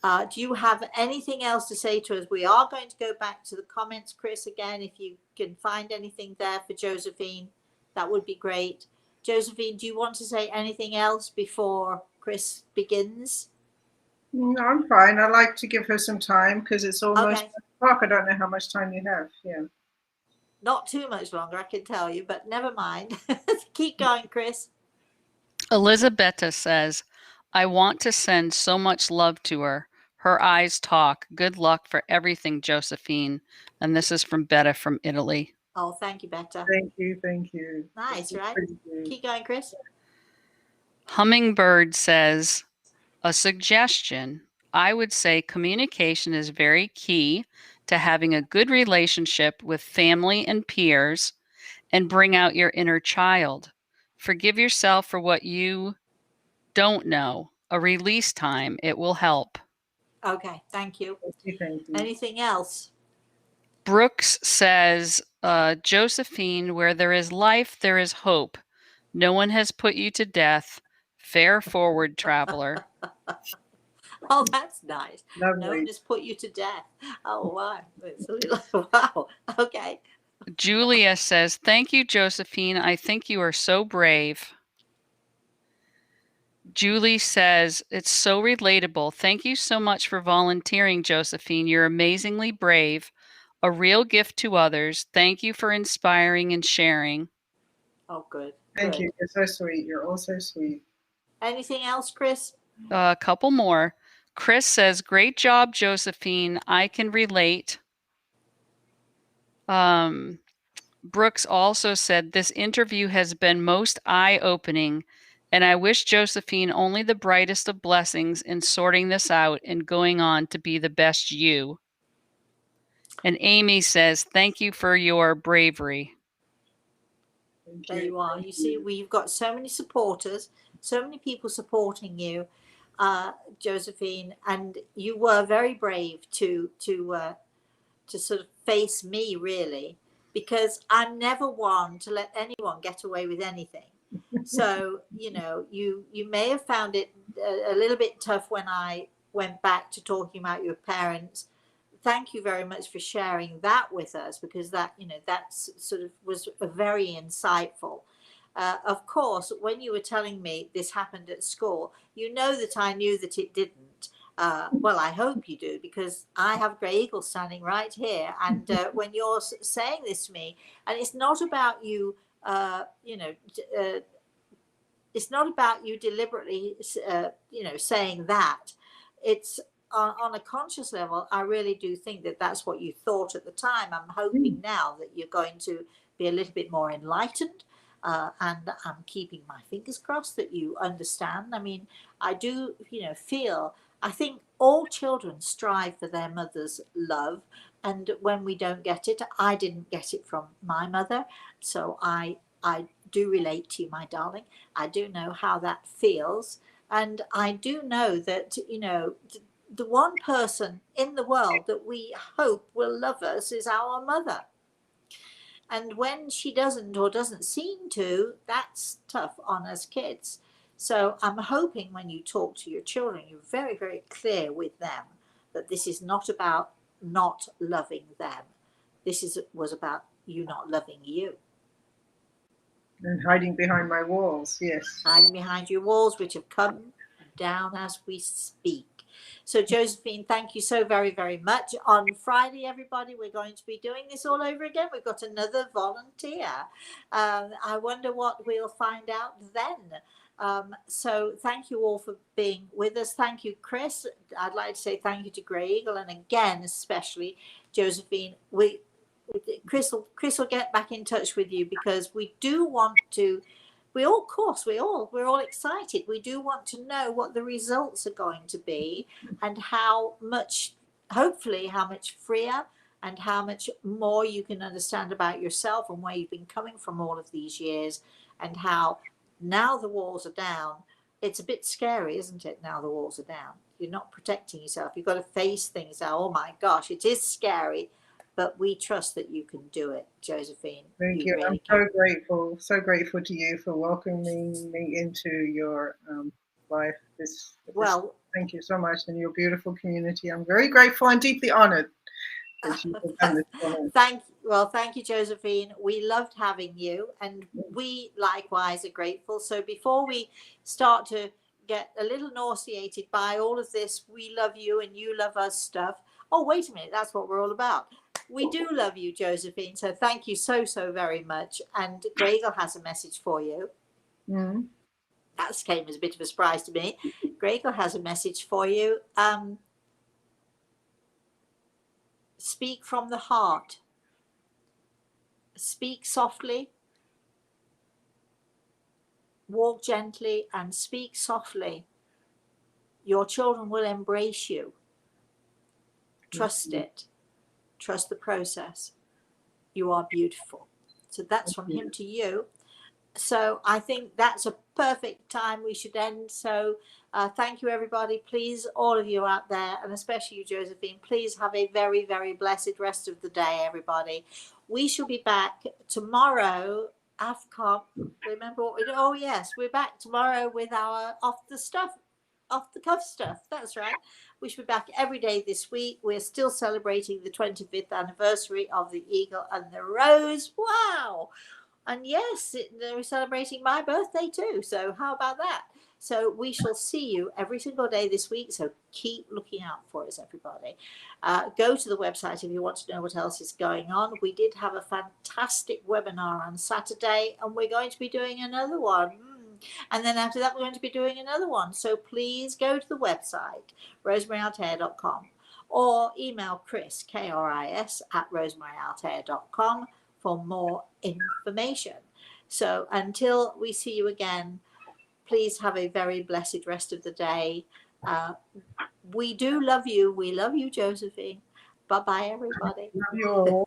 Do you have anything else to say to us? We are going to go back to the comments, Chris, again. If you can find anything there for Josephine, that would be great. Josephine, do you want to say anything else before Chris begins? No, I'm fine. I like to give her some time because it's almost 1 o'clock. I don't know how much time you have. Yeah. Not too much longer, I can tell you, but never mind. Keep going, Chris. Elizabetta says, I want to send so much love to her. Her eyes talk. Good luck for everything, Josephine. And this is from Betta from Italy. Oh, thank you, Betta. Thank you. Thank you. Nice, right? Keep going, Chris. Hummingbird says, a suggestion. I would say communication is very key to having a good relationship with family and peers, and bring out your inner child. Forgive yourself for what you don't know. A release time. It will help. Okay, thank you. Thank you. Anything else? Brooks says, Josephine, where there is life, there is hope. No one has put you to death. Fare forward, traveler. Oh, that's nice. Lovely. No one has put you to death. Oh, wow. It's a little, wow. Okay. Julia says, thank you, Josephine. I think you are so brave. Julie says, it's so relatable. Thank you so much for volunteering, Josephine. You're amazingly brave. A real gift to others. Thank you for inspiring and sharing. Oh, good. Thank you. You're so sweet. You're all so sweet. Anything else, Chris? A couple more. Chris says, great job, Josephine. I can relate. Brooks also said, this interview has been most eye-opening, and I wish Josephine only the brightest of blessings in sorting this out and going on to be the best you. And Amy says, thank you for your bravery. There you are. You see, we've got so many supporters, so many people supporting you, Josephine, and you were very brave to sort of face me, really, because I'm never one to let anyone get away with anything. So, you may have found it a little bit tough when I went back to talking about your parents thank you very much for sharing that with us, because that, that's sort of was very insightful. Of course, when you were telling me this happened at school, that I knew that it didn't. Well, I hope you do, because I have Grey Eagle standing right here. And when you're saying this to me, and it's not about you, it's not about you deliberately, saying that. It's on a conscious level. I really do think that that's what you thought at the time. I'm hoping now that you're going to be a little bit more enlightened. And I'm keeping my fingers crossed that you understand. I mean, I do, I think all children strive for their mother's love. And when we don't get it, I didn't get it from my mother. So I do relate to you, my darling. I do know how that feels. And I do know that, the one person in the world that we hope will love us is our mother. And when she doesn't, or doesn't seem to, that's tough on us kids. So I'm hoping when you talk to your children, you're very, very clear with them that this is not about not loving them. This was about you not loving you. And hiding behind my walls, yes. Hiding behind your walls, which have come down as we speak. So Josephine, thank you so very, very much. On Friday, everybody, we're going to be doing this all over again. We've got another volunteer. I wonder what we'll find out then. So thank you all for being with us. Thank you, Chris. I'd like to say thank you to Grey Eagle, and again, especially Josephine. Chris will get back in touch with you, because we do want to. We're all excited. We do want to know what the results are going to be, and how much, hopefully, how much freer and how much more you can understand about yourself and where you've been coming from all of these years, and how now the walls are down. It's a bit scary, isn't it? Now the walls are down. You're not protecting yourself. You've got to face things now. Oh my gosh, it is scary. But we trust that you can do it, Josephine. Thank you. Really I'm so grateful to you for welcoming me into your life. Thank you so much, and your beautiful community. I'm very grateful and deeply honored that you have done this for me. Thank you, Josephine. We loved having you, and we likewise are grateful. So before we start to get a little nauseated by all of this, we love you and you love us stuff. Oh, wait a minute. That's what we're all about. We do love you, Josephine. So thank you so, so very much. And Grey Eagle has a message for you. Mm-hmm. That came as a bit of a surprise to me. Grey Eagle has a message for you. Speak from the heart. Speak softly. Walk gently and speak softly. Your children will embrace you. Trust it. Trust the process. You are beautiful. So that's from him to you. So I think that's a perfect time we should end. So thank you, everybody. Please, all of you out there, and especially you, Josephine, please have a very, very blessed rest of the day, everybody. We shall be back tomorrow. AFCOM, remember what we do? Oh, yes, we're back tomorrow with our off the cuff stuff. That's right. We should be back every day this week. We're still celebrating the 25th anniversary of the Eagle and the Rose. Wow. And yes, they're celebrating my birthday too. So how about that? So we shall see you every single day this week. So keep looking out for us, everybody. Go to the website if you want to know what else is going on. We did have a fantastic webinar on Saturday, and we're going to be doing another one. And then after that, we're going to be doing another one. So please go to the website, rosemaryaltea.com, or email Chris, Kris, at rosemaryaltea.com for more information. So until we see you again, please have a very blessed rest of the day. We do love you. We love you, Josephine. Bye-bye, everybody. Love you all.